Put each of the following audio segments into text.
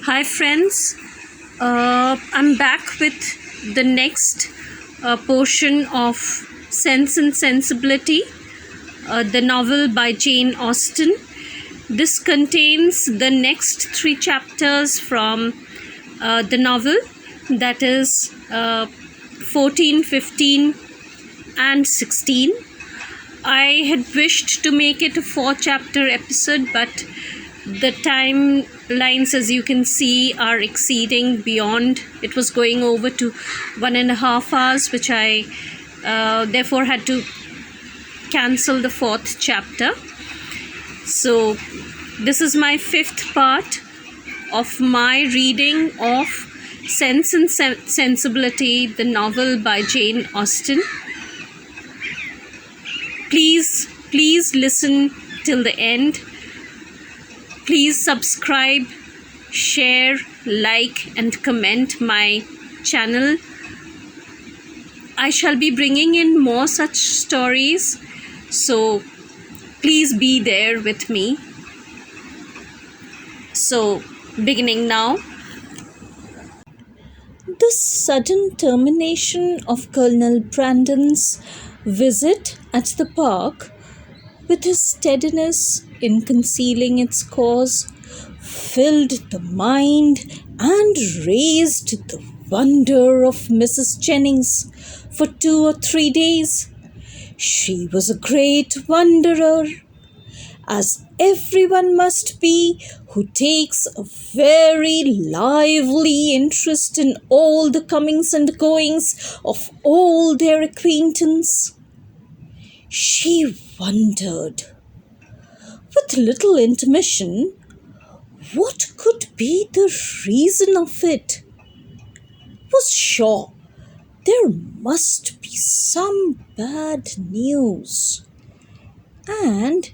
Hi, friends. I'm back with the next portion of Sense and Sensibility, the novel by Jane Austen. This contains the next three chapters from the novel, that is 14, 15, and 16. I had wished to make it a 4-chapter episode, but the timelines, as you can see, are exceeding beyond. It was going over to 1.5 hours, which I therefore had to cancel the 4th chapter. So this is my 5th part of my reading of Sense and Sensibility, the novel by Jane Austen. Please listen till the end. Please subscribe, share, like, and comment my channel. I shall be bringing in more such stories, so please be there with me. So, beginning now. The sudden termination of Colonel Brandon's visit at the park, with his steadiness in concealing its cause, filled the mind and raised the wonder of Mrs. Jennings for 2 or 3 days. She was a great wanderer, as everyone must be who takes a very lively interest in all the comings and goings of all their acquaintance. She wondered, with little intermission, what could be the reason of it. Was sure there must be some bad news, and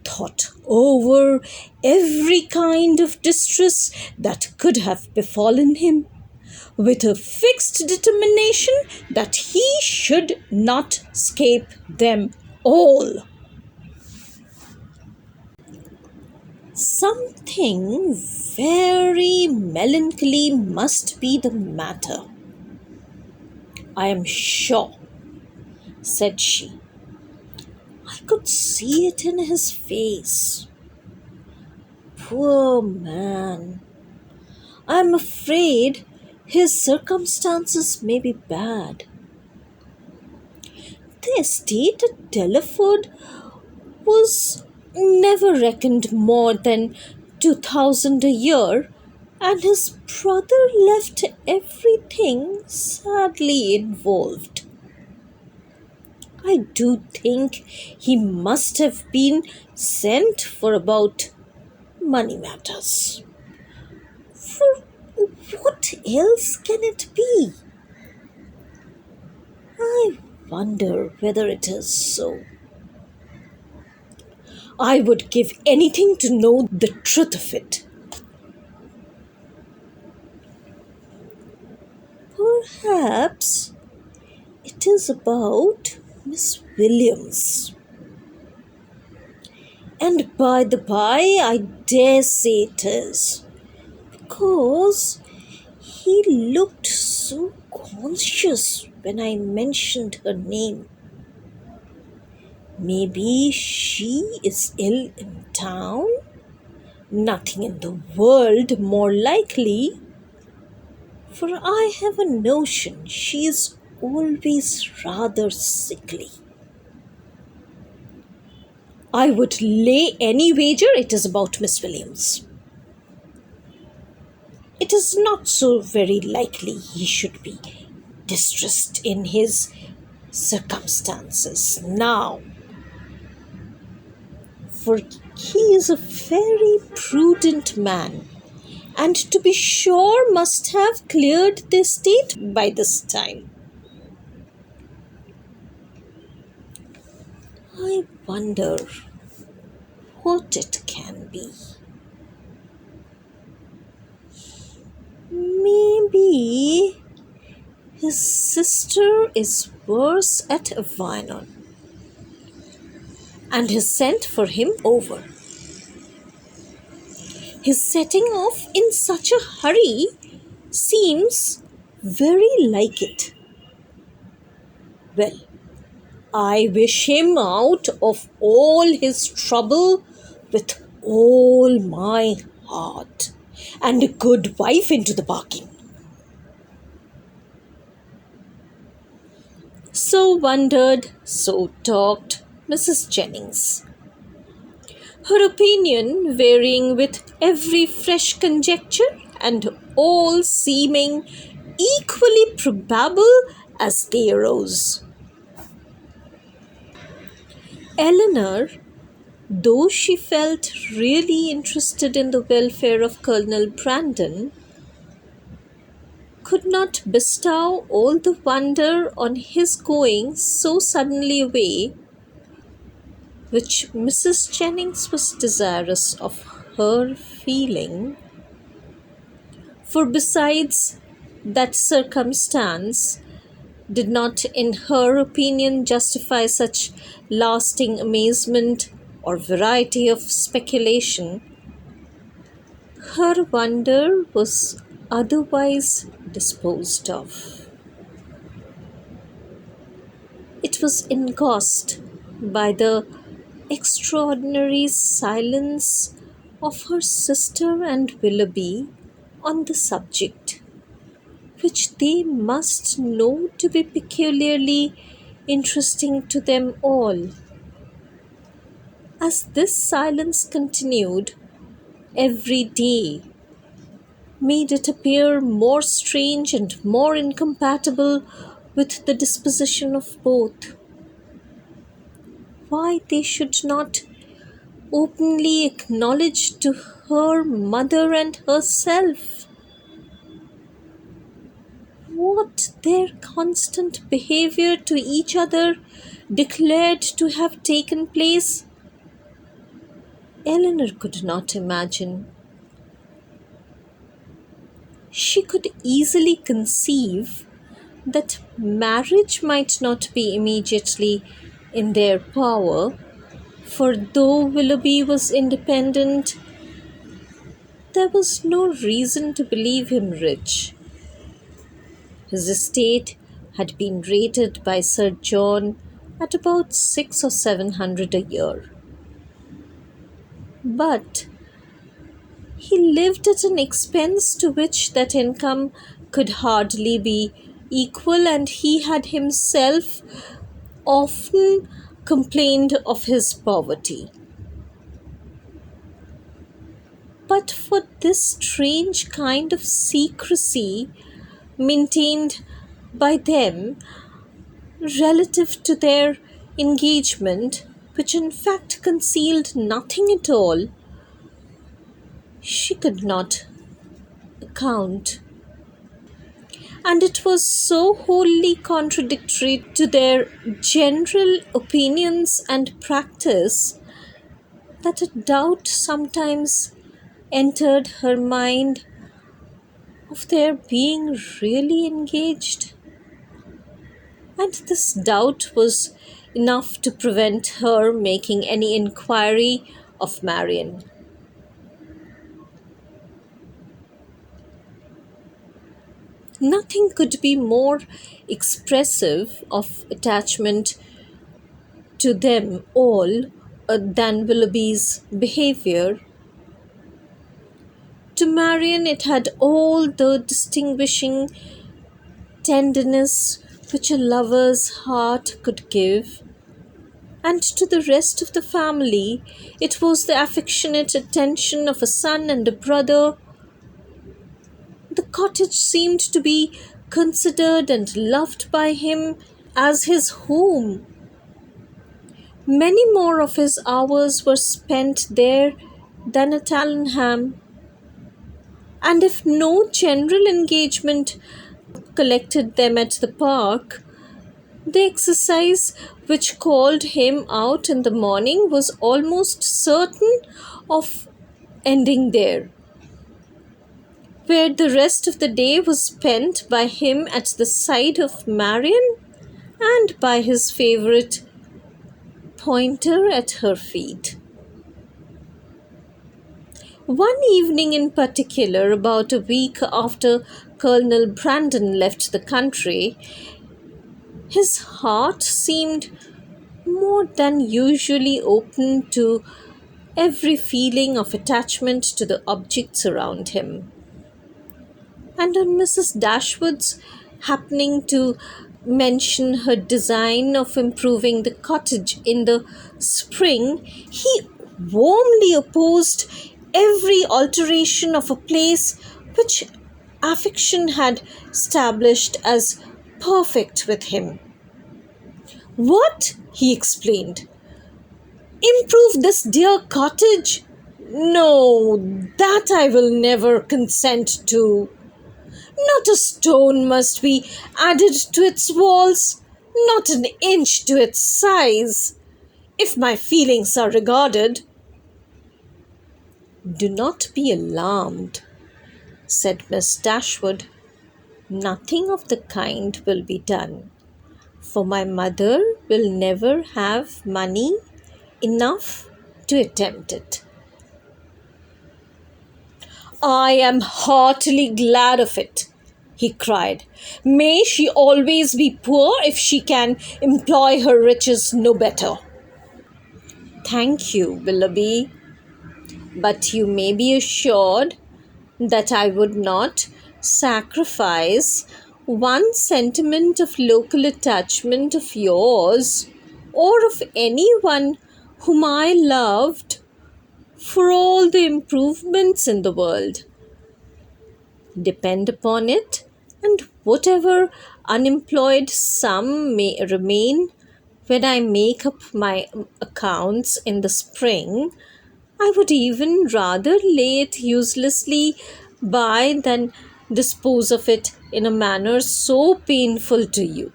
thought over every kind of distress that could have befallen him, with a fixed determination that he should not escape them all. Something very melancholy must be the matter, I am sure, said she. I could see it in his face. Poor man. I am afraid his circumstances may be bad. The estate at Delaford was never reckoned more than 2,000 a year, and his brother left everything sadly involved. I do think he must have been sent for about money matters. For what else can it be? I wonder whether it is so. I would give anything to know the truth of it. Perhaps it is about Miss Williams. And by the by, I dare say it is, because he looked so conscious when I mentioned her name. Maybe she is ill in town? Nothing in the world more likely, for I have a notion she is always rather sickly. I would lay any wager it is about Miss Williams. It is not so very likely he should be distressed in his circumstances now, for he is a very prudent man, and to be sure must have cleared the estate by this time. I wonder what it can be. Maybe his sister is worse at Avignon and has sent for him over. His setting off in such a hurry seems very like it. Well, I wish him out of all his trouble with all my heart, and a good wife into the bargain. So wondered, so talked Mrs. Jennings, her opinion varying with every fresh conjecture and all seeming equally probable as they arose. Eleanor, though she felt really interested in the welfare of Colonel Brandon, could not bestow all the wonder on his going so suddenly away, which Mrs. Jennings was desirous of her feeling. For besides that circumstance did not, in her opinion, justify such lasting amazement or variety of speculation, her wonder was otherwise disposed of. It was engrossed by the extraordinary silence of her sister and Willoughby on the subject, which they must know to be peculiarly interesting to them all. As this silence continued, every day made it appear more strange and more incompatible with the disposition of both. Why they should not openly acknowledge to her mother and herself what their constant behavior to each other declared to have taken place, Eleanor could not imagine. She could easily conceive that marriage might not be immediately in their power, for though Willoughby was independent, there was no reason to believe him rich. His estate had been rated by Sir John at about 600 or 700 a year. But he lived at an expense to which that income could hardly be equal, and he had himself often complained of his poverty. But for this strange kind of secrecy maintained by them relative to their engagement, which in fact concealed nothing at all, she could not account. And it was so wholly contradictory to their general opinions and practice that a doubt sometimes entered her mind of their being really engaged. And this doubt was enough to prevent her making any inquiry of Marian. Nothing could be more expressive of attachment to them all than Willoughby's behavior. To Marian it had all the distinguishing tenderness which a lover's heart could give, and to the rest of the family it was the affectionate attention of a son and a brother. The cottage seemed to be considered and loved by him as his home. Many more of his hours were spent there than at Allenham, and if no general engagement collected them at the park, the exercise which called him out in the morning was almost certain of ending there, where the rest of the day was spent by him at the side of Marian and by his favourite pointer at her feet. One evening in particular, about a week after Colonel Brandon left the country, his heart seemed more than usually open to every feeling of attachment to the objects around him. And on Mrs. Dashwood's happening to mention her design of improving the cottage in the spring, he warmly opposed every alteration of a place which affection had established as perfect with him. What? He explained. Improve this dear cottage? No, that I will never consent to. Not a stone must be added to its walls, not an inch to its size, if my feelings are regarded. Do not be alarmed, said Miss Dashwood. Nothing of the kind will be done, for my mother will never have money enough to attempt it. I am heartily glad of it, he cried. May she always be poor if she can employ her riches no better. Thank you, Willoughby, but you may be assured that I would not sacrifice one sentiment of local attachment of yours or of anyone whom I loved for all the improvements in the world. Depend upon it, and whatever unemployed sum may remain when I make up my accounts in the spring, I would even rather lay it uselessly by than dispose of it in a manner so painful to you.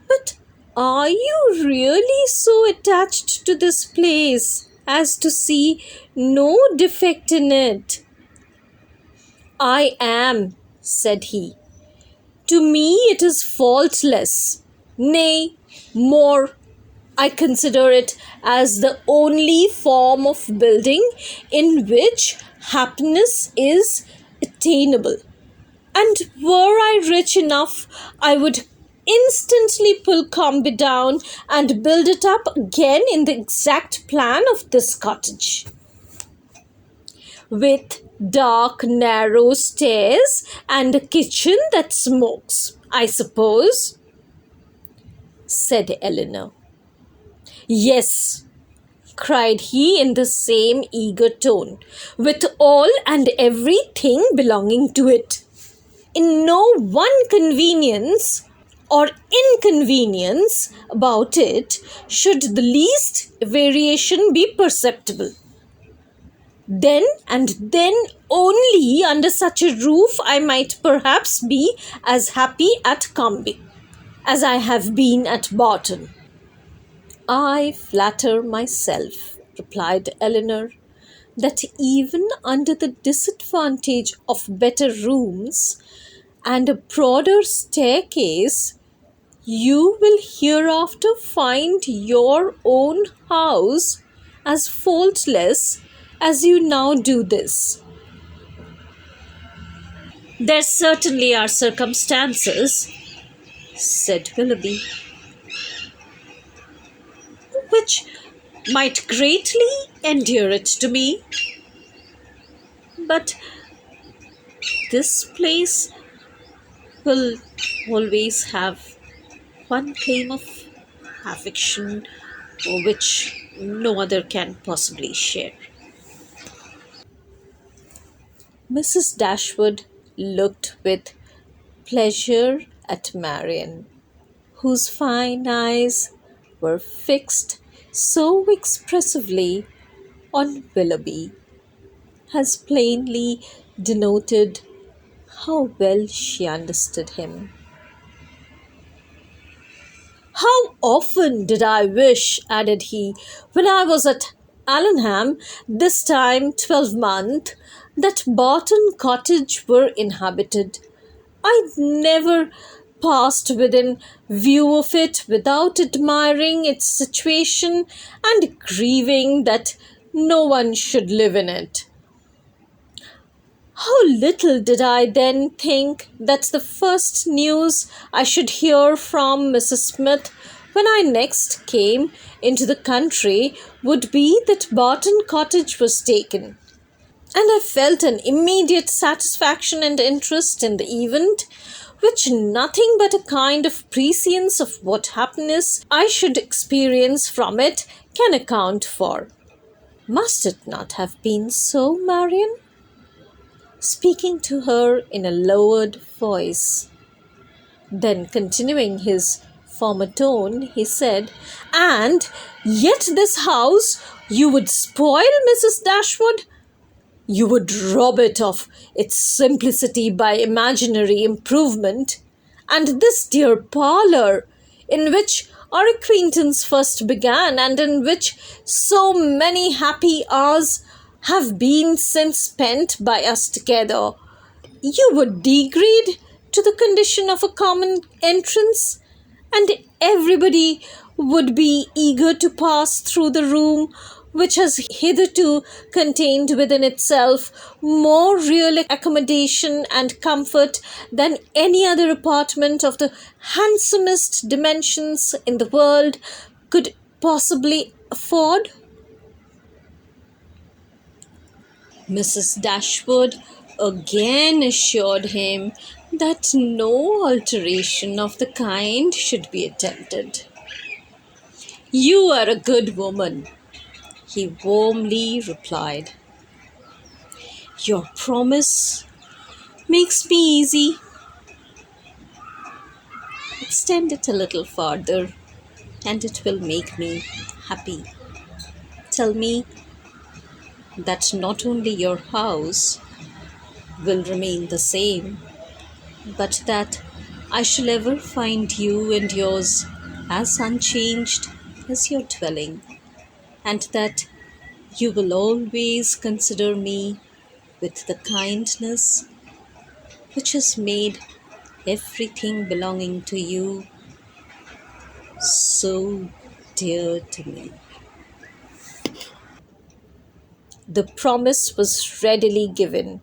But are you really so attached to this place as to see no defect in it? I am, said he. To me it is faultless. Nay, more, I consider it as the only form of building in which happiness is attainable. And were I rich enough, I would instantly pull Combe down and build it up again in the exact plan of this cottage, with dark, narrow stairs and a kitchen that smokes, I suppose, said Eleanor. Yes, cried he in the same eager tone, with all and everything belonging to it. In no one convenience or inconvenience about it should the least variation be perceptible. Then and then only under such a roof I might perhaps be as happy at Combe as I have been at Barton. I flatter myself, replied Eleanor, that even under the disadvantage of better rooms and a broader staircase, you will hereafter find your own house as faultless as you now do this. There certainly are circumstances, said Willoughby, which might greatly endear it to me. But this place will always have one claim of affection which no other can possibly share. Mrs. Dashwood looked with pleasure at Marian, whose fine eyes were fixed so expressively on Willoughby as plainly denoted how well she understood him. How often did I wish, added he, when I was at Allenham, this time 12-month, that Barton Cottage were inhabited. I never passed within view of it without admiring its situation and grieving that no one should live in it. How little did I then think that the first news I should hear from Mrs. Smith when I next came into the country would be that Barton Cottage was taken. And I felt an immediate satisfaction and interest in the event, which nothing but a kind of prescience of what happiness I should experience from it can account for. Must it not have been so, Marian? Speaking to her in a lowered voice. Then, continuing his former tone, he said, "And yet this house you would spoil, Mrs. Dashwood? You would rob it of its simplicity by imaginary improvement. And this dear parlour, in which our acquaintance first began, and in which so many happy hours have been since spent by us together, you would degrade to the condition of a common entrance, and everybody would be eager to pass through the room which has hitherto contained within itself more real accommodation and comfort than any other apartment of the handsomest dimensions in the world could possibly afford." Mrs. Dashwood again assured him that no alteration of the kind should be attempted. "You are a good woman," he warmly replied. "Your promise makes me easy. Extend it a little farther, and it will make me happy. Tell me that not only your house will remain the same, but that I shall ever find you and yours as unchanged as your dwelling, and that you will always consider me with the kindness which has made everything belonging to you so dear to me." The promise was readily given,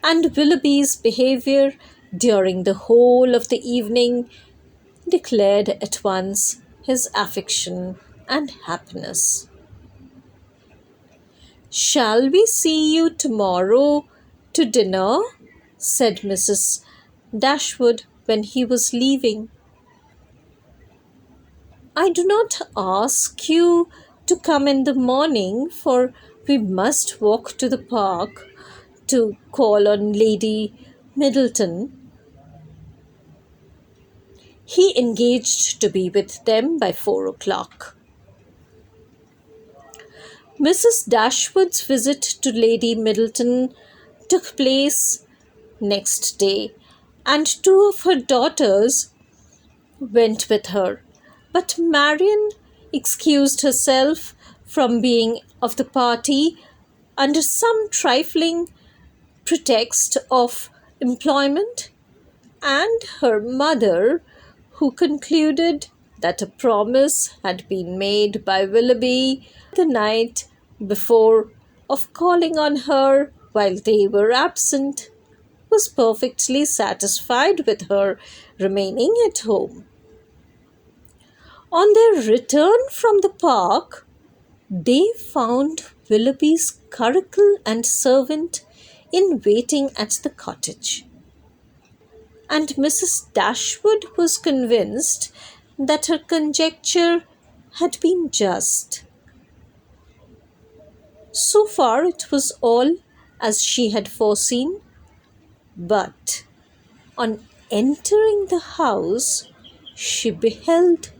and Willoughby's behaviour during the whole of the evening declared at once his affection and happiness. "Shall we see you tomorrow to dinner?" said Mrs. Dashwood when he was leaving. "I do not ask you to come in the morning, for we must walk to the park to call on Lady Middleton." He engaged to be with them by 4 o'clock. Mrs. Dashwood's visit to Lady Middleton took place next day, and 2 of her daughters went with her, but Marian excused herself from being of the party under some trifling pretext of employment, and her mother, who concluded that a promise had been made by Willoughby the night before of calling on her while they were absent, was perfectly satisfied with her remaining at home. On their return from the park, they found Willoughby's curricle and servant in waiting at the cottage, and Mrs. Dashwood was convinced that her conjecture had been just. So far it was all as she had foreseen, but on entering the house she beheld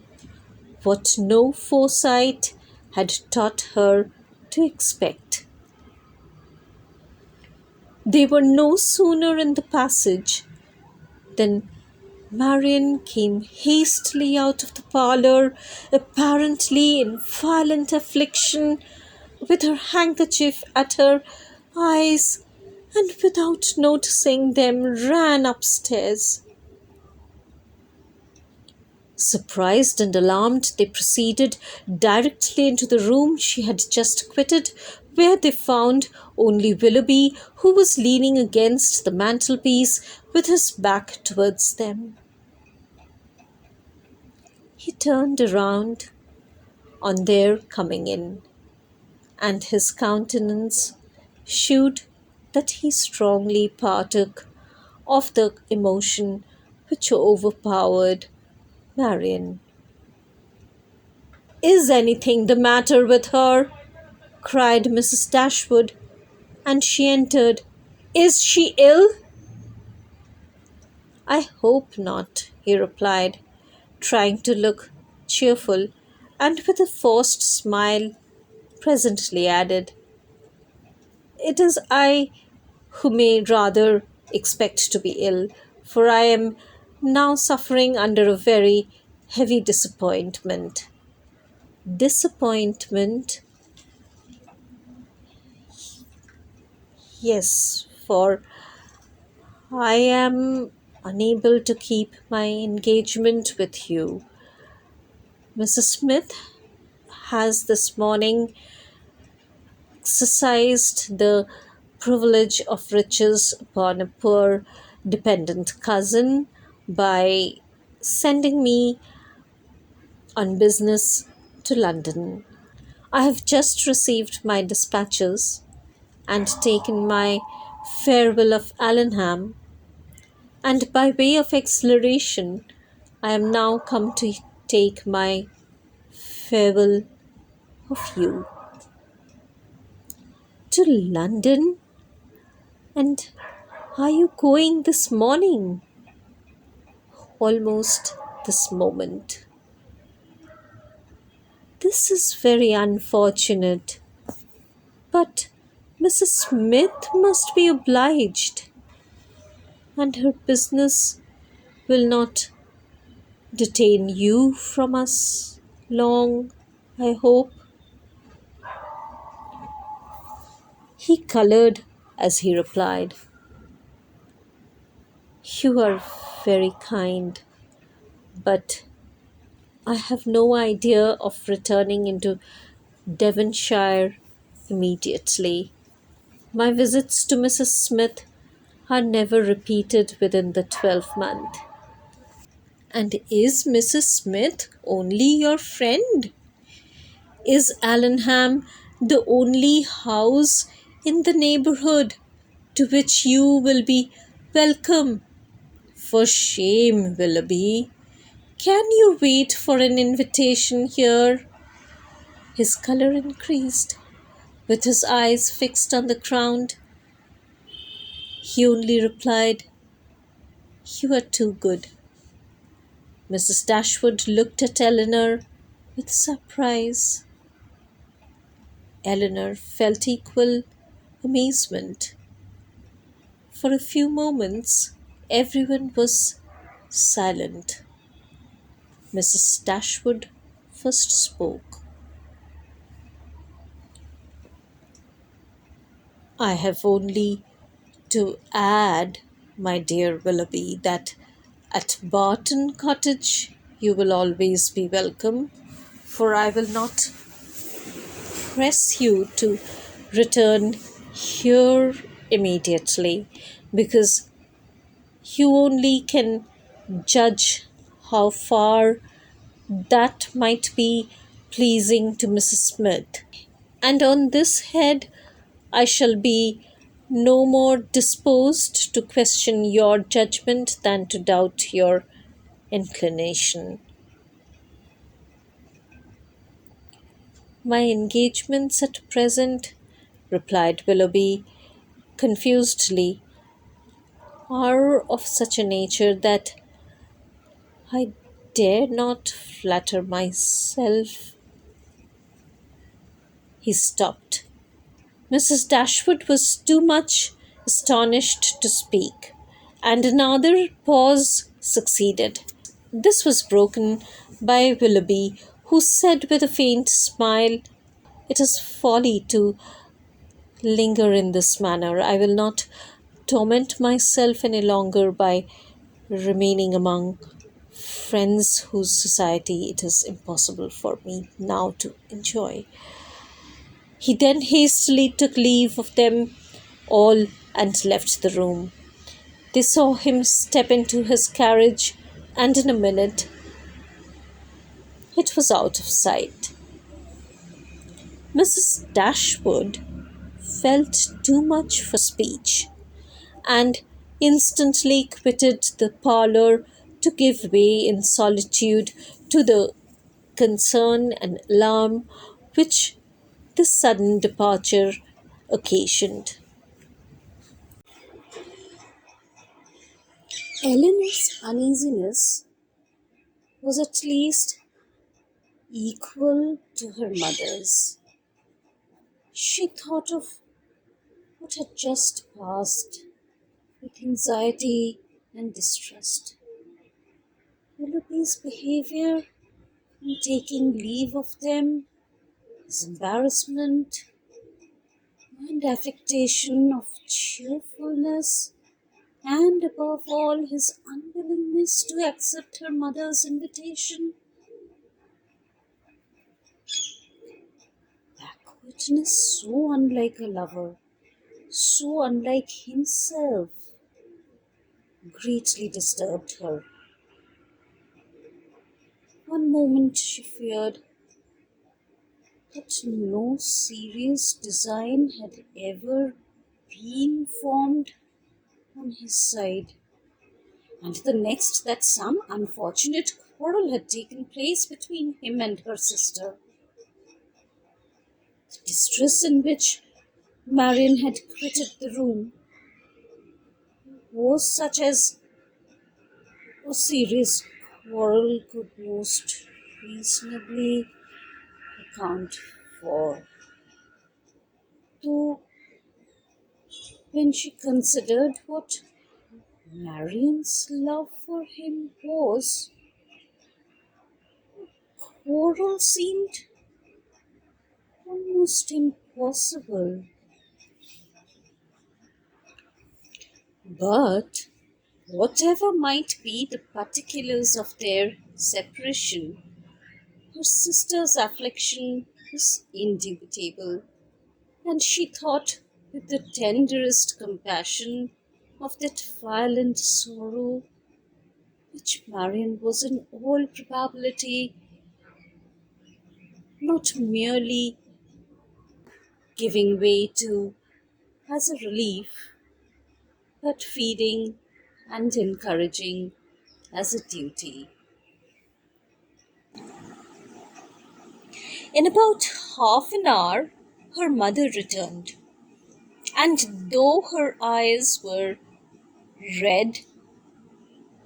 what no foresight had taught her to expect. They were no sooner in the passage than Marian came hastily out of the parlour, apparently in violent affliction, with her handkerchief at her eyes, and without noticing them ran upstairs. Surprised and alarmed, they proceeded directly into the room she had just quitted, where they found only Willoughby, who was leaning against the mantelpiece with his back towards them. He turned around on their coming in, and his countenance shewed that he strongly partook of the emotion which overpowered Marian. "Is anything the matter with her?" cried Mrs. Dashwood, and she entered. "Is she ill?" "I hope not," he replied, trying to look cheerful, and with a forced smile presently added, "It is I who may rather expect to be ill, for I am now suffering under a very heavy disappointment." Disappointment? Yes, for I am unable to keep my engagement with you. Mrs. Smith has this morning exercised the privilege of riches upon a poor dependent cousin by sending me on business to London. I have just received my dispatches and taken my farewell of Allenham, and by way of acceleration, I am now come to take my farewell of you. To London? And are you going this morning? Almost this moment. This is very unfortunate. But Mrs. Smith must be obliged, and her business will not detain you from us long, I hope. He coloured as he replied, "You are very kind, but I have no idea of returning into Devonshire immediately. My visits to Mrs. Smith are never repeated within the 12th month." "And is Mrs. Smith only your friend? Is Allenham the only house in the neighbourhood to which you will be welcome? For shame, Willoughby! Can you wait for an invitation here?" His colour increased. With his eyes fixed on the ground, he only replied, "You are too good." Mrs. Dashwood looked at Eleanor with surprise. Eleanor felt equal amazement. For a few moments, everyone was silent. Mrs. Dashwood first spoke. "I have only to add, my dear Willoughby, that at Barton Cottage you will always be welcome, for I will not press you to return here immediately, because you only can judge how far that might be pleasing to Mrs. Smith. And on this head, I shall be no more disposed to question your judgment than to doubt your inclination. My engagements at present," replied Willoughby confusedly, "are of such a nature that I dare not flatter myself—" He stopped. Mrs. Dashwood was too much astonished to speak, and another pause succeeded. This was broken by Willoughby, who said with a faint smile, "It is folly to linger in this manner. I will not torment myself any longer by remaining among friends whose society it is impossible for me now to enjoy. He then hastily took leave of them all and left the room. They saw him step into his carriage, and in a minute it was out of sight. Mrs. Dashwood felt too much for speech, and instantly quitted the parlour to give way in solitude to the concern and alarm which this sudden departure occasioned. Eleanor's uneasiness was at least equal to her mother's. She thought of what had just passed with anxiety and distrust. Willoughby's behaviour in taking leave of them, his embarrassment and affectation of cheerfulness, and above all his unwillingness to accept her mother's invitation. Backwardness so unlike a lover, so unlike himself, greatly disturbed her. One moment she feared that no serious design had ever been formed on his side, and the next that some unfortunate quarrel had taken place between him and her sister. The distress in which Marian had quitted the room was such as a serious quarrel could most reasonably account for. Though, when she considered what Marian's love for him was, quarrel seemed almost impossible. But whatever might be the particulars of their separation, her sister's affliction was indubitable, and she thought with the tenderest compassion of that violent sorrow which Marian was in all probability not merely giving way to as a relief, but feeding and encouraging as a duty. In about half an hour, her mother returned, and though her eyes were red,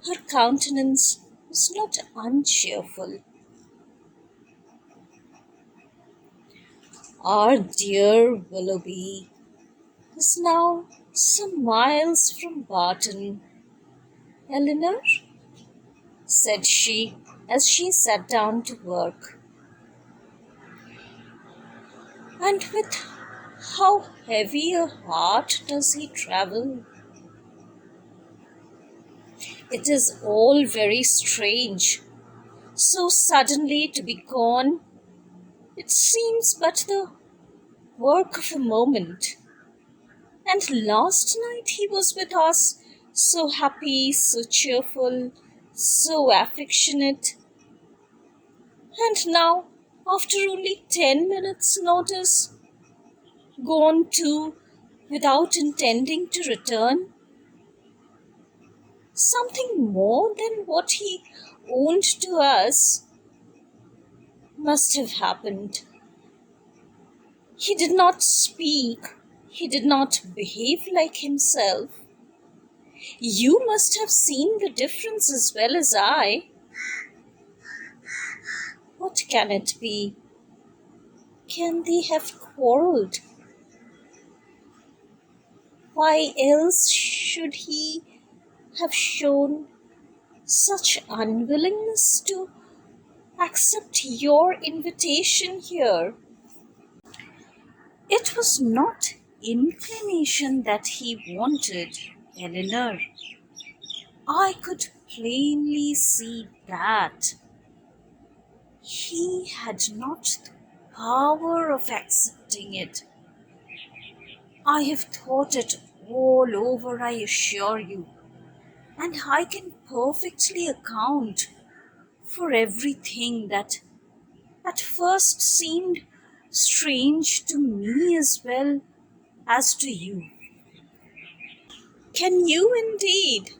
her countenance was not uncheerful. Our dear Willoughby is now some miles from Barton, Eleanor, said she as she sat down to work. And with how heavy a heart does he travel? It is all very strange, so suddenly to be gone. It seems but the work of a moment. And last night he was with us, so happy, so cheerful, so affectionate. And now, after only 10 minutes' notice, gone too, without intending to return. Something more than what he owned to us must have happened. He did not speak, he did not behave like himself. You must have seen the difference as well as I. What can it be? Can they have quarrelled? Why else should he have shown such unwillingness to accept your invitation here? It was not inclination that he wanted, Eleanor. I could plainly see that. He had not the power of acceptance regretting it. I have thought it all over, I assure you, and I can perfectly account for everything that at first seemed strange to me as well as to you. Can you indeed?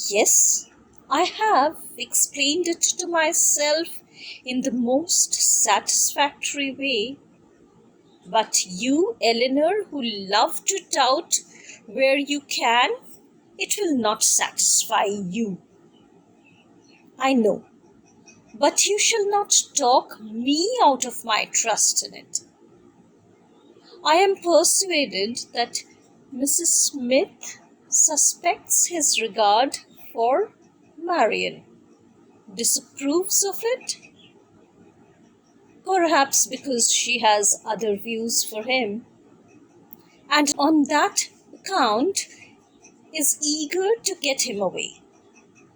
Yes, I have explained it to myself in the most satisfactory way. But you, Eleanor, who love to doubt where you can, it will not satisfy you. I know, but you shall not talk me out of my trust in it. I am persuaded that Mrs. Smith suspects his regard for Marian, disapproves of it, perhaps because she has other views for him, and on that account is eager to get him away,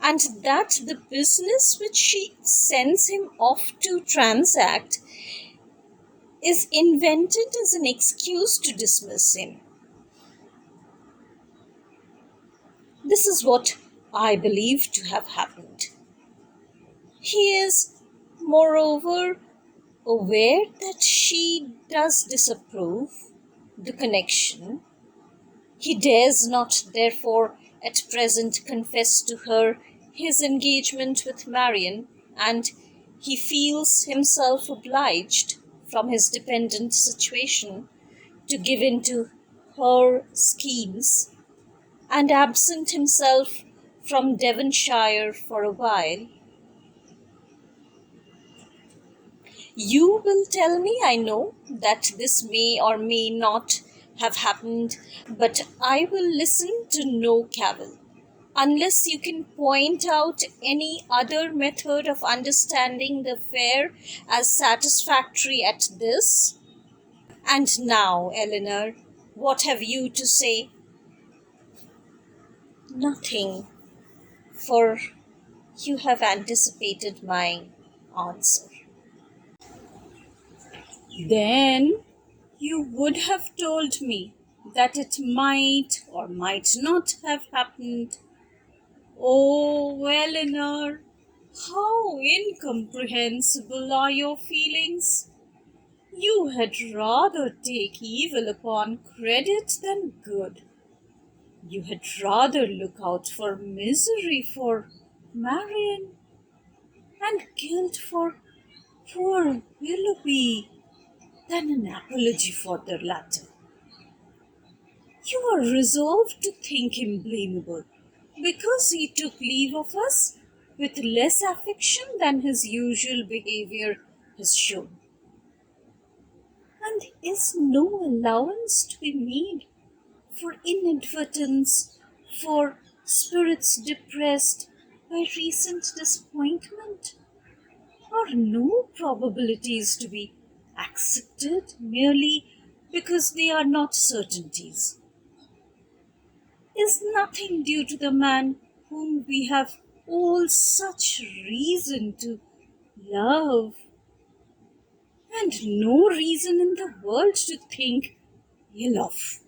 and that the business which she sends him off to transact is invented as an excuse to dismiss him. This is what I believe to have happened. He is, moreover, aware that she does disapprove the connection. He dares not, therefore, at present confess to her his engagement with Marian, and he feels himself obliged, from his dependent situation, to give in to her schemes, and absent himself from Devonshire for a while. You will tell me, I know, that this may or may not have happened, but I will listen to no cavil, unless you can point out any other method of understanding the affair as satisfactory at this. And now, Eleanor, what have you to say? Nothing, for you have anticipated my answer. Then you would have told me that it might or might not have happened. Oh, Eleanor, how incomprehensible are your feelings! You had rather take evil upon credit than good. You had rather look out for misery for Marian and guilt for poor Willoughby than an apology for the latter. You are resolved to think him blamable because he took leave of us with less affection than his usual behavior has shown. And is no allowance to be made for inadvertence, for spirits depressed by recent disappointment? Are no probabilities to be accepted merely because they are not certainties? Is nothing due to the man whom we have all such reason to love, and no reason in the world to think ill of?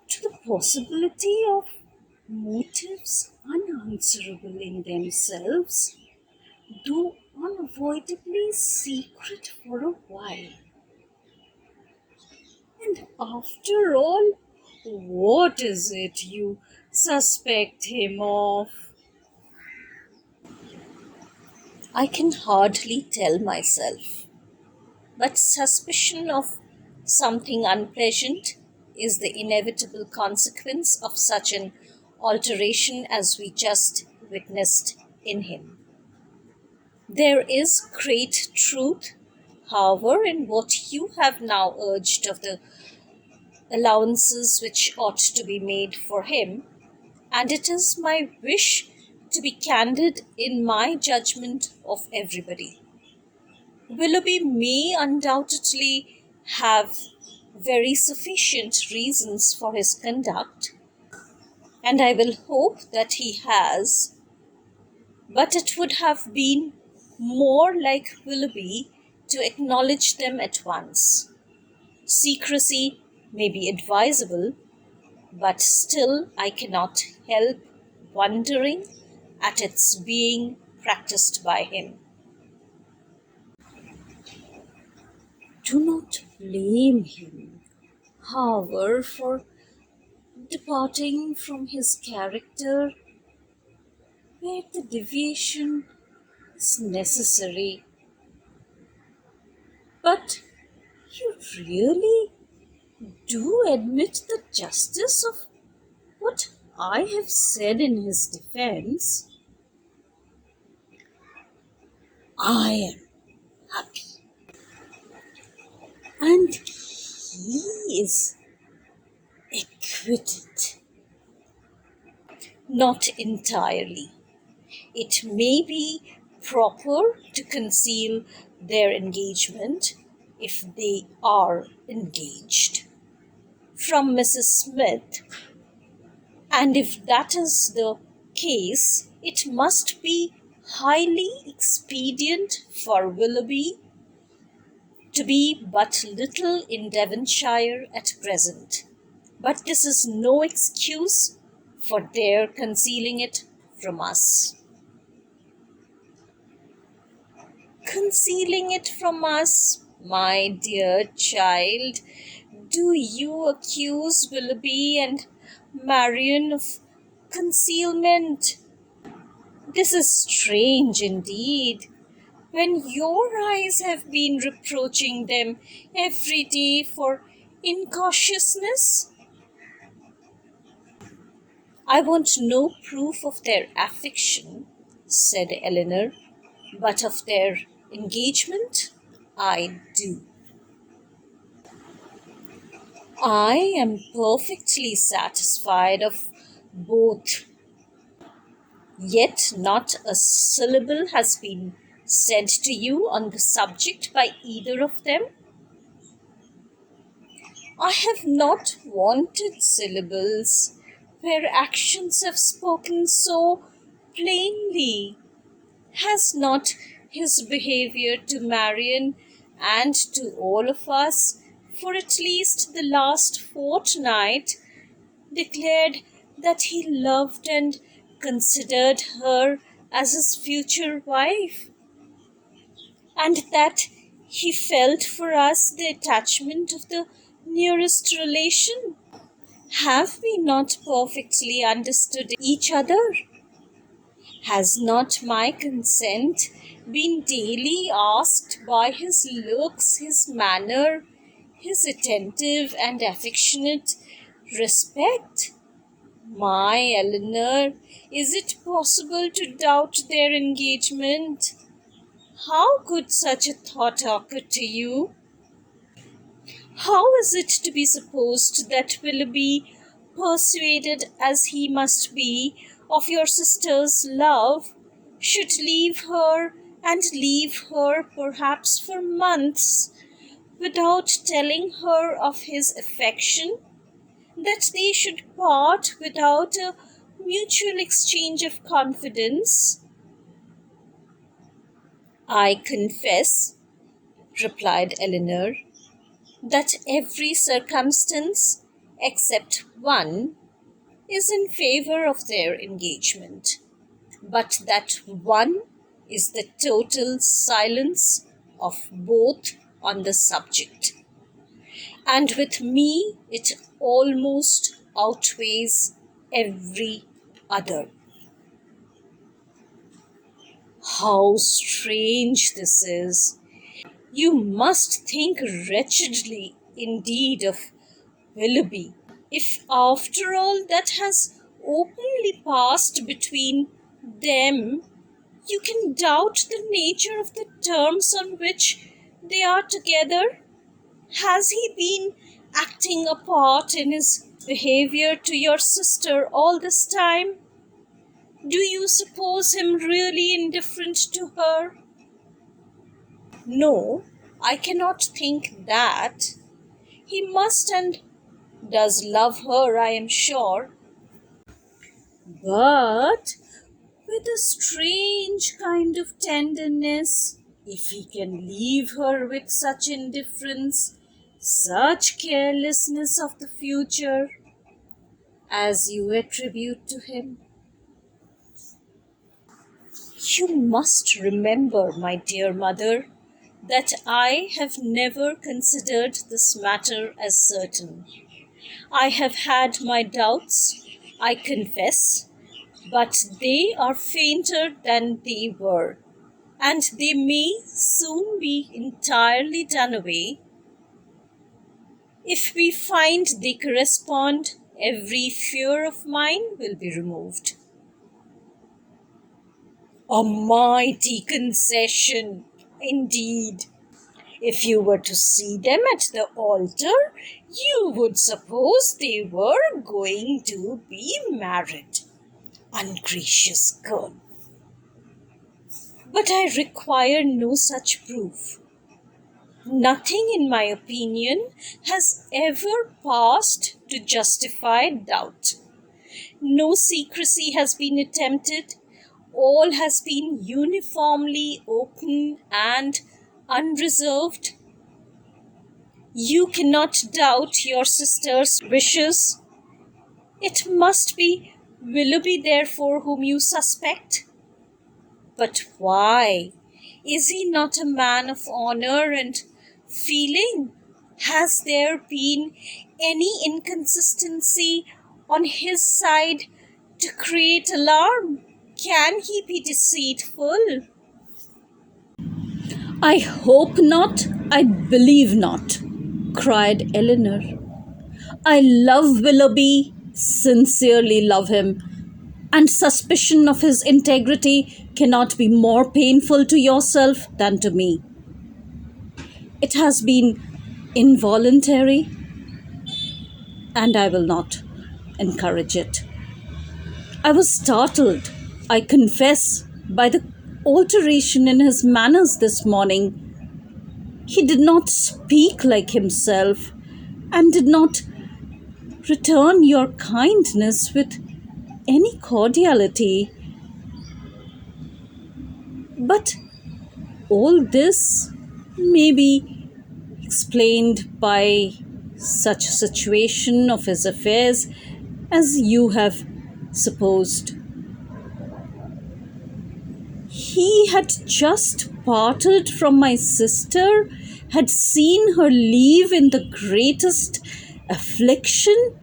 To the possibility of motives unanswerable in themselves, though unavoidably secret for a while. And after all, what is it you suspect him of? I can hardly tell myself, but suspicion of something unpleasant is the inevitable consequence of such an alteration as we just witnessed in him. There is great truth, however, in what you have now urged of the allowances which ought to be made for him, and it is my wish to be candid in my judgment of everybody. Willoughby may undoubtedly have very sufficient reasons for his conduct, and I will hope that he has, but it would have been more like Willoughby to acknowledge them at once. Secrecy may be advisable, but still I cannot help wondering at its being practiced by him. Do not blame him, however, for departing from his character where the deviation is necessary. But you really do admit the justice of what I have said in his defense. I am happy. And he is acquitted. Not entirely. It may be proper to conceal their engagement if they are engaged from Mrs. Smith, and if that is the case, it must be highly expedient for Willoughby to be but little in Devonshire at present. But this is no excuse for their concealing it from us. Concealing it from us, my dear child? Do you accuse Willoughby and Marian of concealment? This is strange indeed, when your eyes have been reproaching them every day for incautiousness. I want no proof of their affection, said Eleanor, but of their engagement I do. I am perfectly satisfied of both, yet not a syllable has been said to you on the subject by either of them. I have not wanted syllables where actions have spoken so plainly. Has not his behavior to Marian and to all of us for at least the last fortnight declared that he loved and considered her as his future wife, and that he felt for us the attachment of the nearest relation? Have we not perfectly understood each other? Has not my consent been daily asked by his looks, his manner, his attentive and affectionate respect? My Eleanor, is it possible to doubt their engagement? How could such a thought occur to you? How is it to be supposed that Willoughby, persuaded as he must be of your sister's love, should leave her, and leave her perhaps for months, without telling her of his affection? That they should part without a mutual exchange of confidence? I confess, replied Eleanor, that every circumstance, except one, is in favour of their engagement, but that one is the total silence of both on the subject, and with me it almost outweighs every other. How strange this is! You must think wretchedly indeed of Willoughby, if after all that has openly passed between them, you can doubt the nature of the terms on which they are together. Has he been acting a part in his behavior to your sister all this time? Do you suppose him really indifferent to her? No, I cannot think that. He must and does love her, I am sure, but with a strange kind of tenderness, If he can leave her with such indifference, such carelessness of the future, as you attribute to him. You must remember, my dear mother, that I have never considered this matter as certain. I have had my doubts, I confess, but they are fainter than they were, and they may soon be entirely done away. If we find they correspond, every fear of mine will be removed. A mighty concession, indeed. If you were to see them at the altar, you would suppose they were going to be married. Ungracious girl. But I require no such proof. Nothing, in my opinion, has ever passed to justify doubt. No secrecy has been attempted. All has been uniformly open and unreserved. You cannot doubt your sister's wishes. It must be Willoughby, therefore, whom you suspect. But why? Is he not a man of honour and feeling? Has there been any inconsistency on his side to create alarm? Can he be deceitful? I hope not, I believe not, cried Eleanor. I love Willoughby, sincerely love him, and suspicion of his integrity cannot be more painful to yourself than to me. It has been involuntary, and I will not encourage it. I was startled, I confess, by the alteration in his manners this morning. He did not speak like himself, and did not return your kindness with any cordiality. But all this may be explained by such a situation of his affairs as you have supposed. He had just parted from my sister, had seen her leave in the greatest affliction,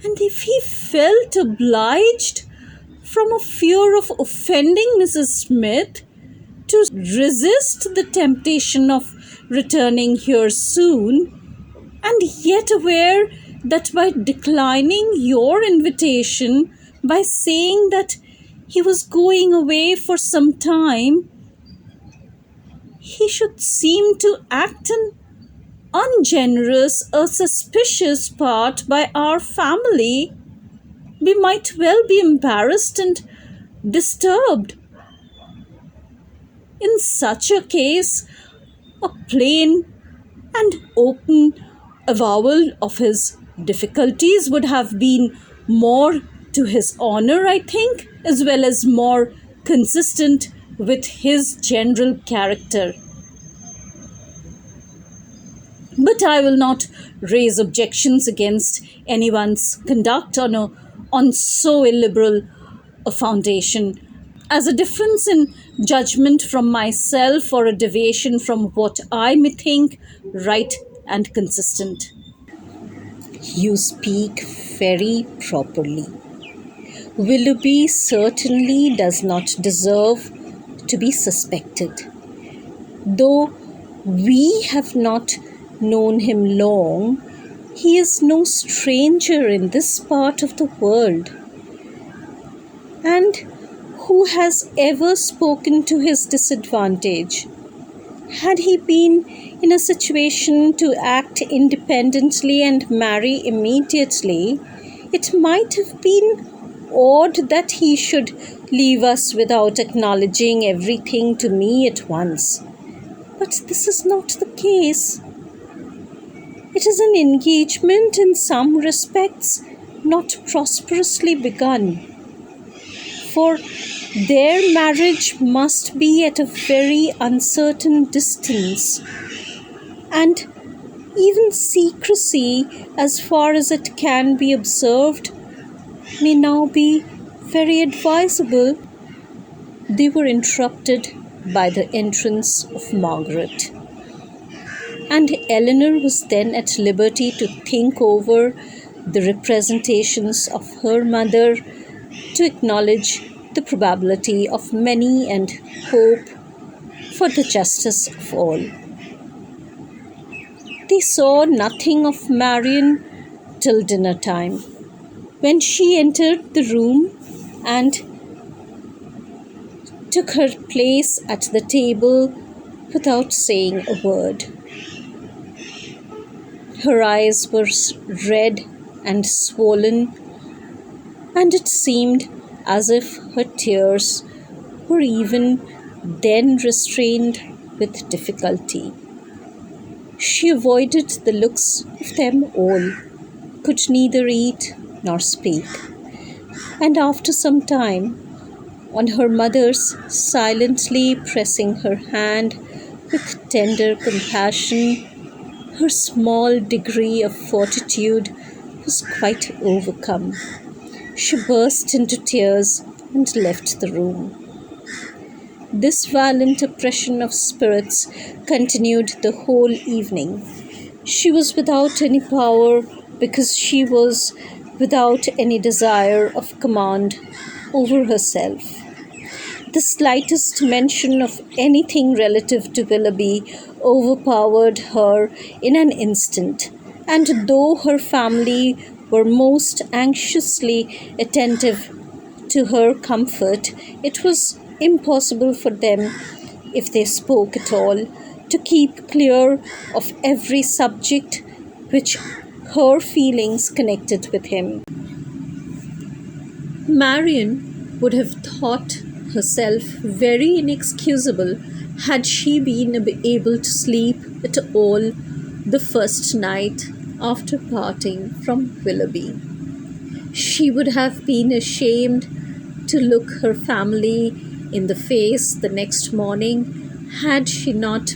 and if he felt obliged, from a fear of offending Mrs. Smith, to resist the temptation of returning here soon, and yet aware that by declining your invitation, by saying that he was going away for some time, he should seem to act an ungenerous, a suspicious part by our family, we might well be embarrassed and disturbed. In such a case, a plain and open avowal of his difficulties would have been more to his honour, I think, as well as more consistent with his general character. But I will not raise objections against anyone's conduct on so illiberal a foundation as a difference in judgment from myself or a deviation from what I may think right and consistent. You speak very properly. Willoughby certainly does not deserve to be suspected. Though we have not known him long, he is no stranger in this part of the world. And who has ever spoken to his disadvantage? Had he been in a situation to act independently and marry immediately, it might have been odd that he should leave us without acknowledging everything to me at once. But this is not the case. It is an engagement in some respects not prosperously begun. For Their marriage must be at a very uncertain distance, and even secrecy, as far as it can be observed, may now be very advisable. They were interrupted by the entrance of Margaret, and Eleanor was then at liberty to think over the representations of her mother, to acknowledge the probability of many and hope for the justice of all. They saw nothing of Marian till dinner time, when she entered the room and took her place at the table without saying a word. Her eyes were red and swollen, and it seemed as if her tears were even then restrained with difficulty. She avoided the looks of them all, could neither eat nor speak, and after some time, on her mother's silently pressing her hand with tender compassion, her small degree of fortitude was quite overcome. She burst into tears and left the room. This violent oppression of spirits continued the whole evening. She was without any power because she was without any desire of command over herself. The slightest mention of anything relative to Willoughby overpowered her in an instant, and though her family were most anxiously attentive to her comfort, it was impossible for them, if they spoke at all, to keep clear of every subject which her feelings connected with him. Marian would have thought herself very inexcusable had she been able to sleep at all the first night after parting from Willoughby. She would have been ashamed to look her family in the face the next morning had she not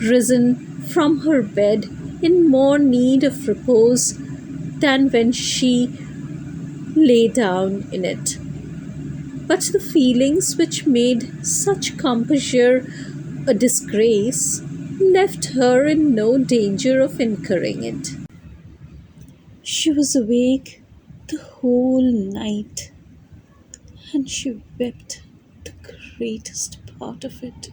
risen from her bed in more need of repose than when she lay down in it. But the feelings which made such composure a disgrace left her in no danger of incurring it. She was awake the whole night, and she wept the greatest part of it.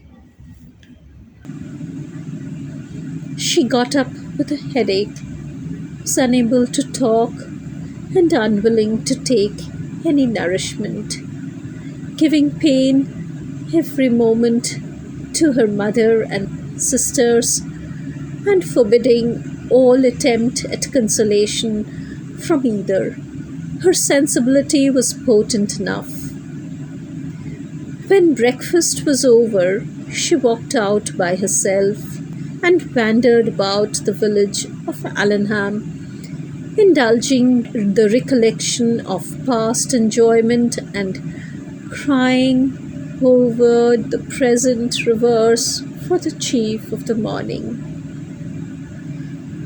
She got up with a headache, was unable to talk, and unwilling to take any nourishment, giving pain every moment to her mother and sisters, and forbidding all attempt at consolation from either. Her sensibility was potent enough. When breakfast was over, she walked out by herself and wandered about the village of Allenham, indulging the recollection of past enjoyment and crying over the present reverse for the chief of the morning.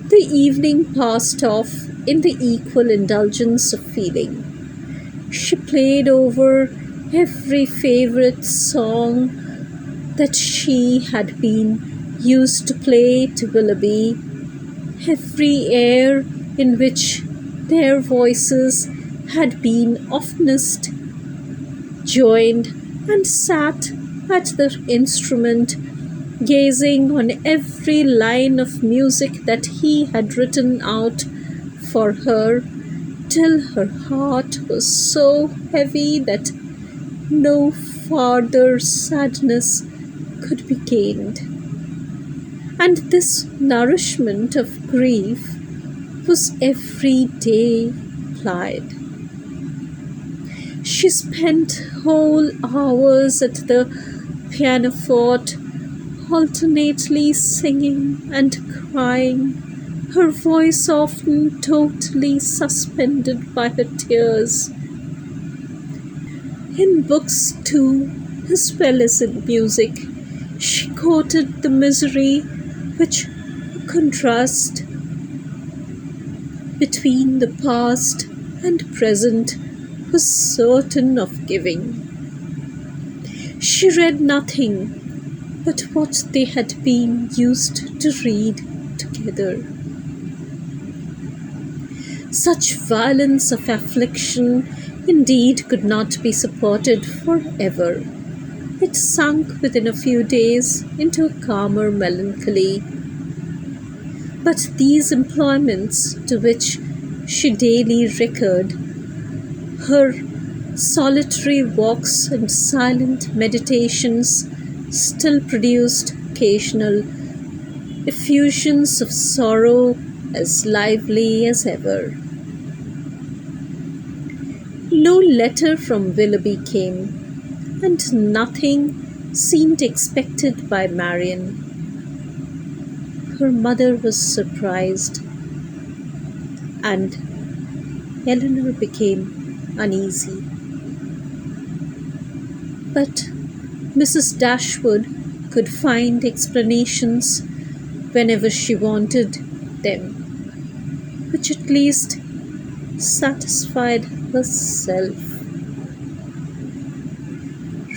The evening passed off in the equal indulgence of feeling. She played over every favourite song that she had been used to play to Willoughby, every air in which their voices had been oftenest joined, and sat at the instrument, gazing on every line of music that he had written out for her, till her heart was so heavy that no farther sadness could be gained. And this nourishment of grief was every day plied. She spent whole hours at the pianoforte, alternately singing and crying, her voice often totally suspended by her tears. In books too, as well as in music, she quoted the misery which a contrast between the past and present was certain of giving. She read nothing but what they had been used to read together. Such violence of affliction indeed could not be supported forever. It sunk within a few days into a calmer melancholy. But these employments to which she daily recurred, her solitary walks and silent meditations, still produced occasional effusions of sorrow as lively as ever. No letter from Willoughby came, and nothing seemed expected by Marian. Her mother was surprised, and Eleanor became uneasy. But Mrs. Dashwood could find explanations whenever she wanted them, which at least satisfied herself.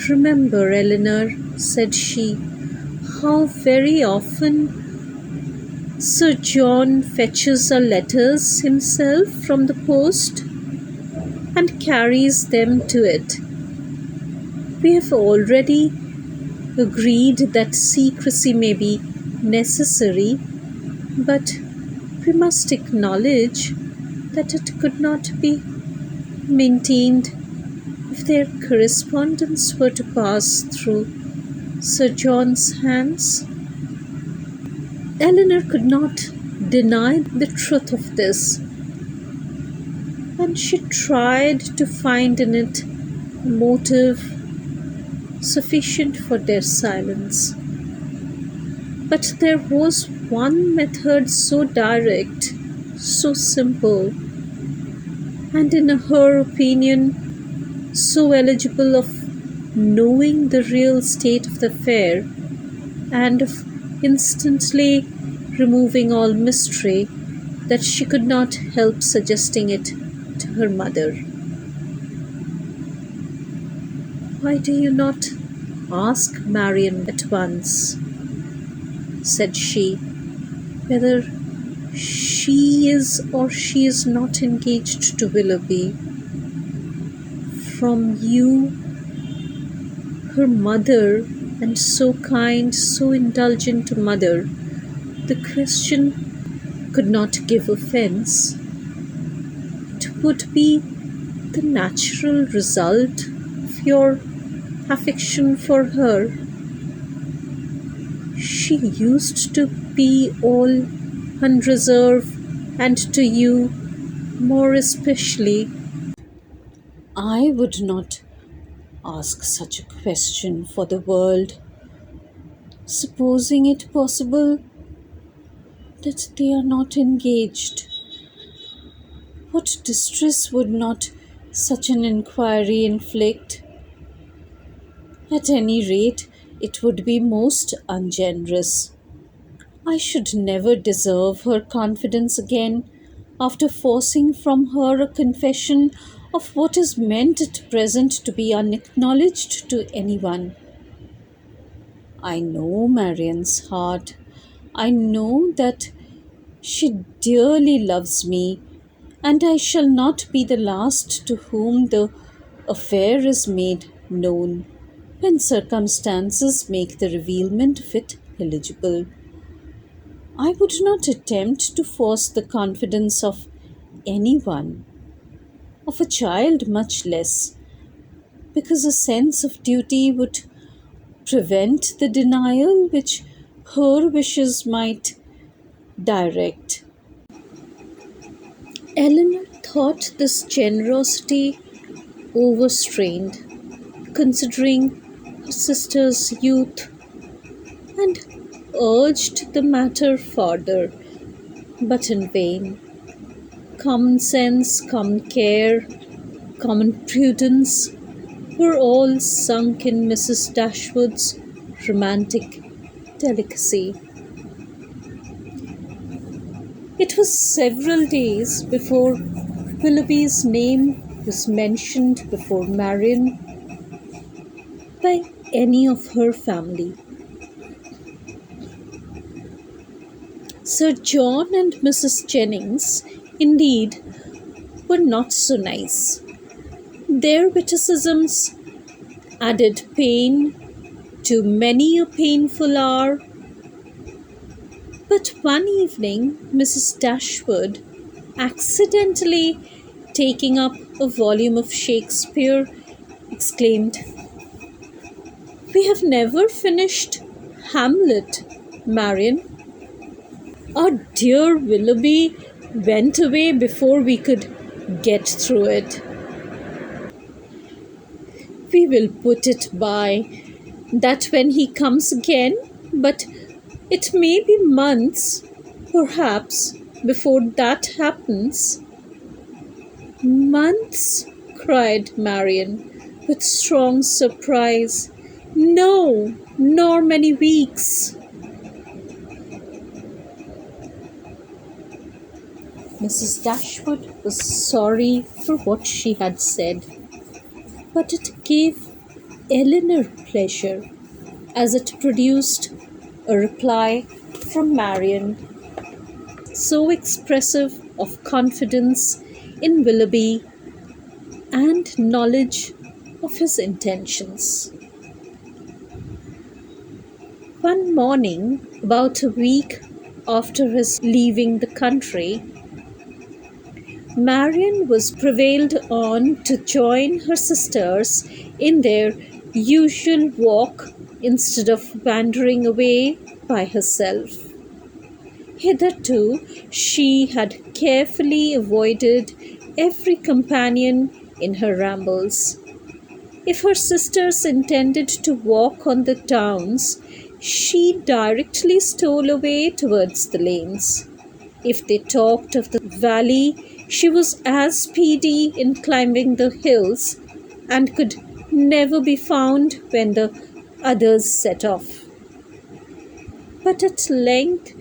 "Remember, Eleanor," said she, "how very often Sir John fetches our letters himself from the post and carries them to it. We have already agreed that secrecy may be necessary, but we must acknowledge that it could not be maintained if their correspondence were to pass through Sir John's hands." Eleanor could not deny the truth of this, and she tried to find in it a motive sufficient for their silence. But there was one method so direct, so simple, and in her opinion so eligible of knowing the real state of the affair and of instantly removing all mystery, that she could not help suggesting it to her mother. "Why do you not ask Marian at once," said she, "whether she is or she is not engaged to Willoughby? From you, her mother, and so kind, so indulgent a mother, the question could not give offence. It would be the natural result of your affection for her. She used to be all unreserved, and to you more especially." "I would not ask such a question for the world. Supposing it possible that they are not engaged, what distress would not such an inquiry inflict? At any rate, it would be most ungenerous. I should never deserve her confidence again after forcing from her a confession of what is meant at present to be unacknowledged to anyone. I know Marian's heart. I know that she dearly loves me, and I shall not be the last to whom the affair is made known, when circumstances make the revealment of it eligible. I would not attempt to force the confidence of anyone, of a child much less, because a sense of duty would prevent the denial which her wishes might direct." Eleanor thought this generosity overstrained, considering her sister's youth, and urged the matter farther, but in vain. Common sense, common care, common prudence were all sunk in Mrs. Dashwood's romantic delicacy. It was several days before Willoughby's name was mentioned before Marian by any of her family. Sir John and Mrs. Jennings, indeed, were not so nice. Their witticisms added pain to many a painful hour. But one evening, Mrs. Dashwood, accidentally taking up a volume of Shakespeare, exclaimed, "We have never finished Hamlet, Marian. Our dear Willoughby went away before we could get through it. We will put it by that when he comes again, but it may be months, perhaps, before that happens." "Months?" cried Marian, with strong surprise. "No, nor many weeks." Mrs. Dashwood was sorry for what she had said, but it gave Elinor pleasure, as it produced a reply from Marian, so expressive of confidence in Willoughby and knowledge of his intentions. One morning, about a week after his leaving the country, Marian was prevailed on to join her sisters in their usual walk instead of wandering away by herself. Hitherto, she had carefully avoided every companion in her rambles. If her sisters intended to walk on the downs, she directly stole away towards the lanes. If they talked of the valley, she was as speedy in climbing the hills, and could never be found when the others set off. But at length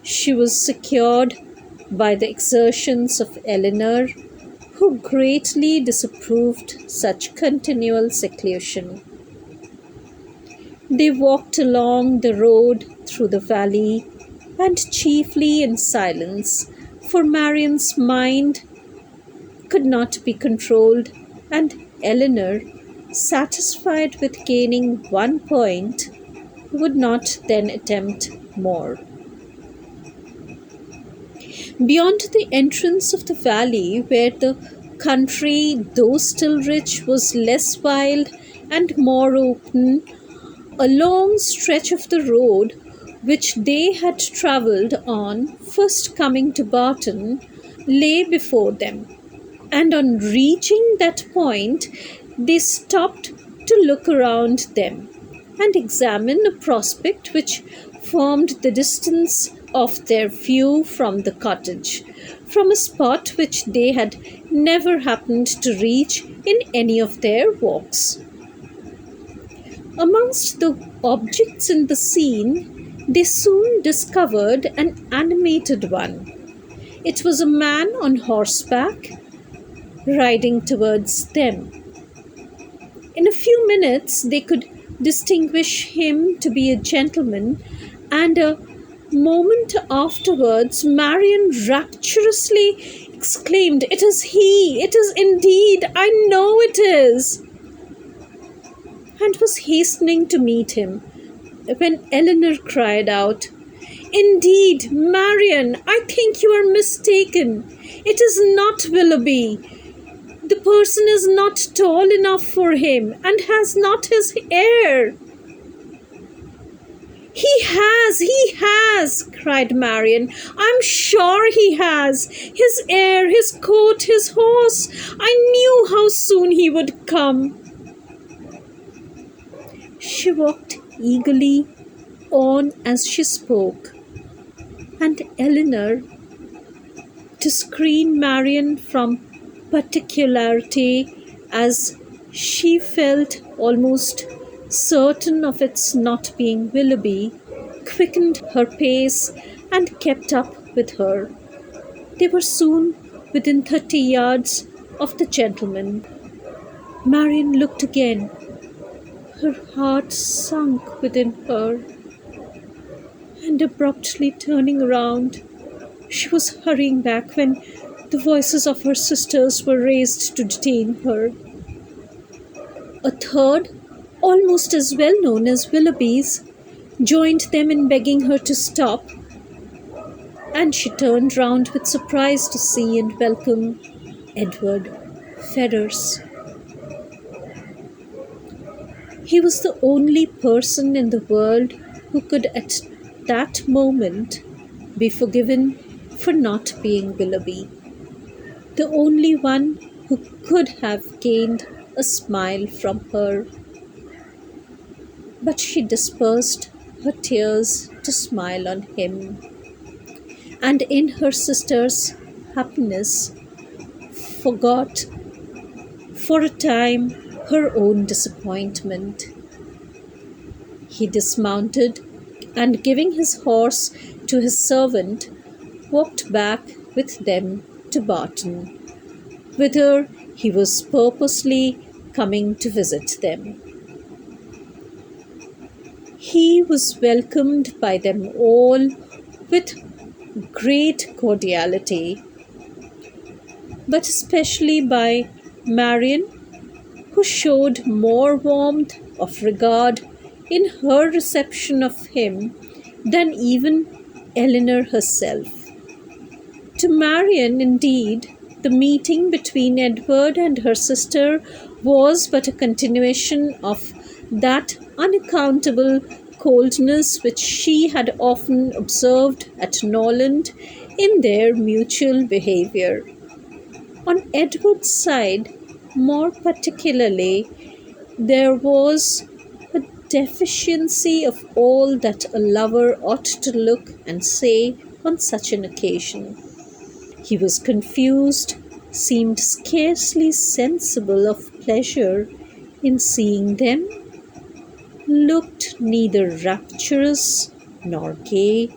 she was secured by the exertions of Elinor, who greatly disapproved such continual seclusion. They walked along the road through the valley, and chiefly in silence, for Marian's mind could not be controlled, and Elinor, satisfied with gaining one point, would not then attempt more. Beyond the entrance of the valley, where the country, though still rich, was less wild and more open, a long stretch of the road which they had travelled on first coming to Barton lay before them, and on reaching that point they stopped to look around them and examine a prospect which formed the distance of their view from the cottage, from a spot which they had never happened to reach in any of their walks. Amongst the objects in the scene, they soon discovered an animated one. It was a man on horseback, riding towards them. In a few minutes they could distinguish him to be a gentleman, and a moment afterwards Marian rapturously exclaimed, "It is he! It is indeed! I know it is!" and was hastening to meet him, when Elinor cried out, "Indeed, Marian, I think you are mistaken. It is not Willoughby. The person is not tall enough for him, and has not his air." He has, cried Marian. "I'm sure he has. His air, his coat, his horse. I knew how soon he would come." She walked eagerly on as she spoke, and Elinor, to screen Marian from particularity as She felt almost certain of its not being Willoughby, quickened her pace, and kept up with her. They were soon within 30 yards of the gentleman. Marian looked again. Her heart sunk within her, and abruptly turning around, she was hurrying back when the voices of her sisters were raised to detain her. A third, almost as well known as Willoughby's, joined them in begging her to stop, and she turned round with surprise to see and welcome Edward Ferrars. He was the only person in the world who could at that moment be forgiven for not being Willoughby, the only one who could have gained a smile from her. But she dispersed her tears to smile on him, and in her sister's happiness forgot for a time her own disappointment. He dismounted and, giving his horse to his servant, walked back with them to Barton, whither he was purposely coming to visit them. He was welcomed by them all with great cordiality, but especially by Marian, who showed more warmth of regard in her reception of him than even Eleanor herself. To Marian, indeed, the meeting between Edward and her sister was but a continuation of that unaccountable coldness which she had often observed at Norland in their mutual behaviour. On Edward's side, more particularly, there was a deficiency of all that a lover ought to look and say on such an occasion. He was confused, seemed scarcely sensible of pleasure in seeing them, looked neither rapturous nor gay,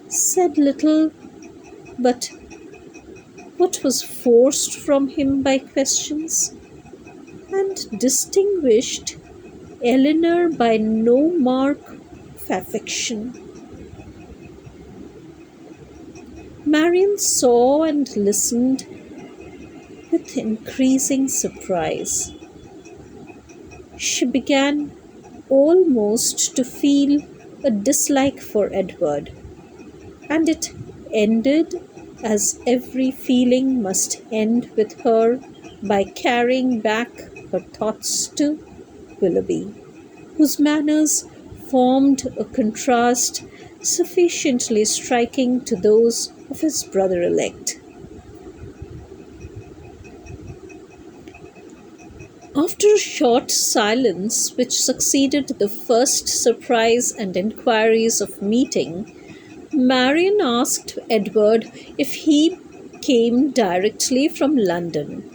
said little but what was forced from him by questions, and distinguished Eleanor by no mark of affection. Marian saw and listened with increasing surprise. She began almost to feel a dislike for Edward, and it ended as every feeling must end with her by carrying back her thoughts to Willoughby, whose manners formed a contrast sufficiently striking to those of his brother-elect. After a short silence which succeeded the first surprise and inquiries of meeting, Marian asked Edward if he came directly from London.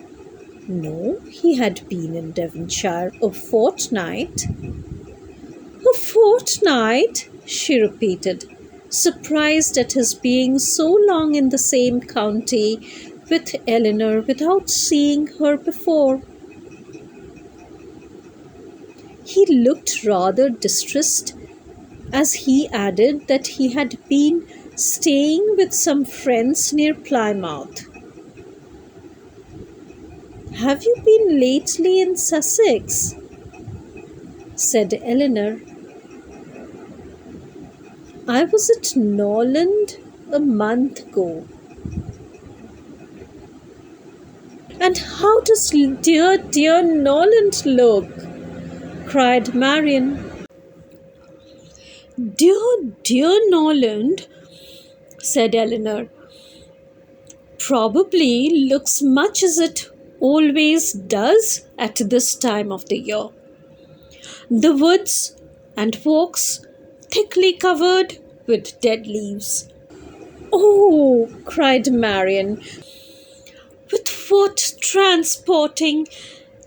No, he had been in Devonshire a fortnight. A fortnight? She repeated, surprised at his being so long in the same county with Eleanor without seeing her before. He looked rather distressed as he added that he had been staying with some friends near Plymouth. "Have you been lately in Sussex?" said Eleanor. "I was at Norland a month ago." "And how does dear Norland look?" cried Marian. Dear Norland," said Eleanor, "probably looks much as it always does at this time of the year. The woods and walks thickly covered with dead leaves." "Oh," cried Marian, "with what transporting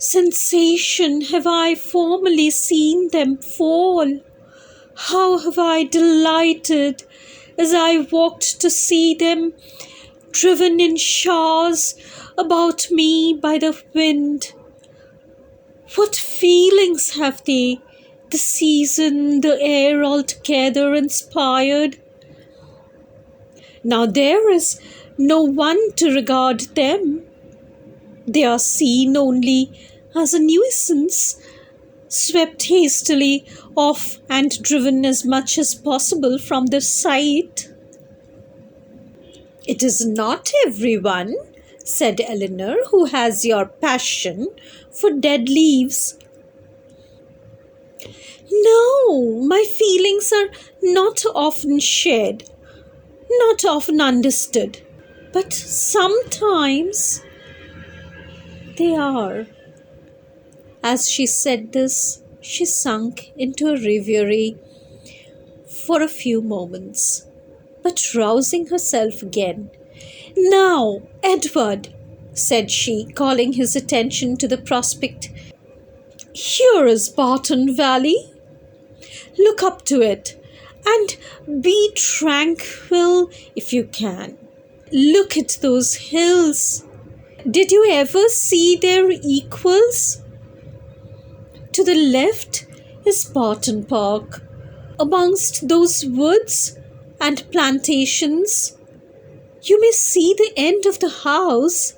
sensation have I formerly seen them fall. How have I delighted as I walked to see them, driven in showers about me by the wind. What feelings have they, the season, the air altogether inspired? Now there is no one to regard them. They are seen only as a nuisance, swept hastily off and driven as much as possible from the sight. "It is not everyone," said Eleanor, "who has your passion for dead leaves." "No, my feelings are not often shared, not often understood, but sometimes they are." As she said this, she sunk into a reverie for a few moments, but rousing herself again, "Now, Edward," said she, calling his attention to the prospect, "here is Barton Valley. Look up to it, and be tranquil if you can. Look at those hills. Did you ever see their equals? To the left is Barton Park. Amongst those woods and plantations, you may see the end of the house,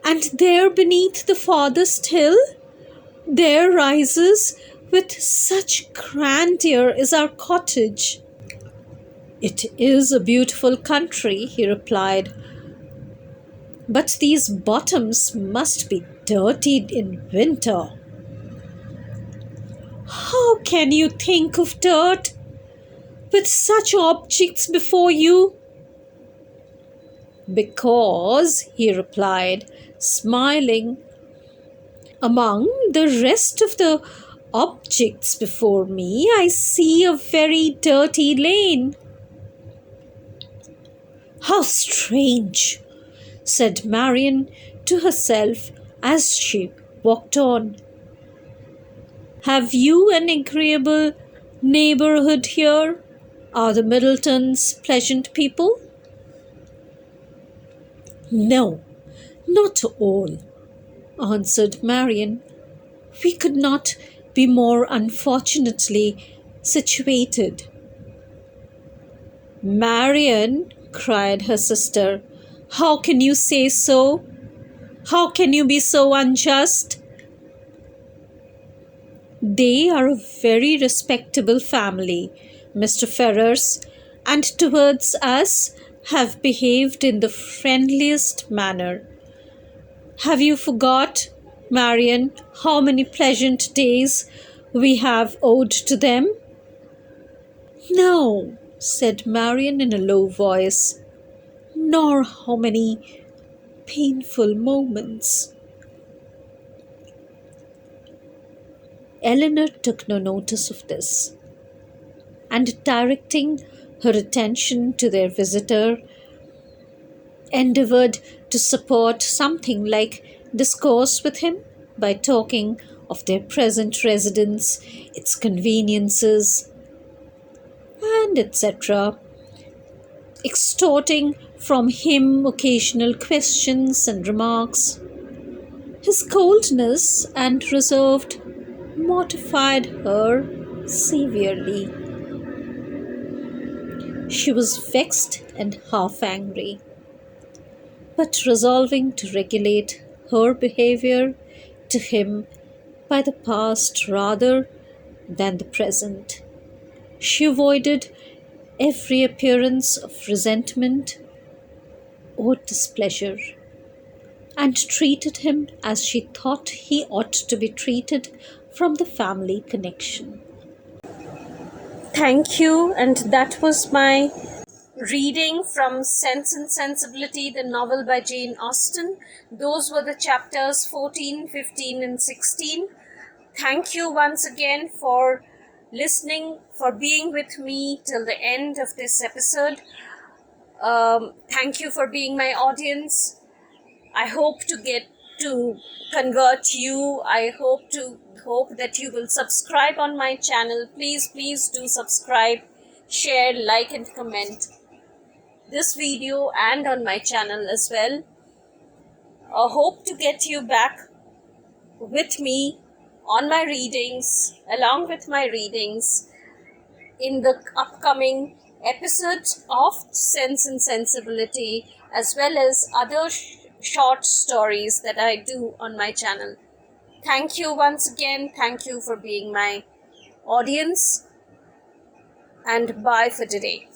and there beneath the farthest hill, there rises with such grandeur is our cottage." "It is a beautiful country," he replied, "but these bottoms must be dirtied in winter." "How can you think of dirt with such objects before you?" "Because," he replied, smiling, "among the rest of the objects before me, I see a very dirty lane." "How strange!" said Marian to herself as she walked on. "Have you an agreeable neighbourhood here? Are the Middletons pleasant people?" "No, not all," answered Marian. "We could not be more unfortunately situated." "Marian," cried her sister, "how can you say so? How can you be so unjust? They are a very respectable family, Mr. Ferrars, and towards us have behaved in the friendliest manner. Have you forgot, Marian, how many pleasant days we have owed to them?" "No," said Marian in a low voice, "nor how many painful moments." Eleanor took no notice of this, and directing her attention to their visitor, endeavoured to support something like discourse with him by talking of their present residence, its conveniences, and etc., extorting from him occasional questions and remarks. His coldness and reserved mortified her severely. She was vexed and half angry, but resolving to regulate her behaviour to him by the past rather than the present, she avoided every appearance of resentment or displeasure, and treated him as she thought he ought to be treated from the family connection. Thank you, and that was my reading from Sense and Sensibility, the novel by Jane Austen. Those were the chapters 14, 15, and 16. Thank you once again for listening, for being with me till the end of this episode. Thank you for being my audience. I hope to get to convert you. I hope that you will subscribe on my channel. Please do subscribe, share, like and comment this video and on my channel as well. I hope to get you back with me on my readings, along with my readings in the upcoming episodes of Sense and Sensibility, as well as other short stories that I do on my channel. Thank you once again. Thank you for being my audience, and bye for today.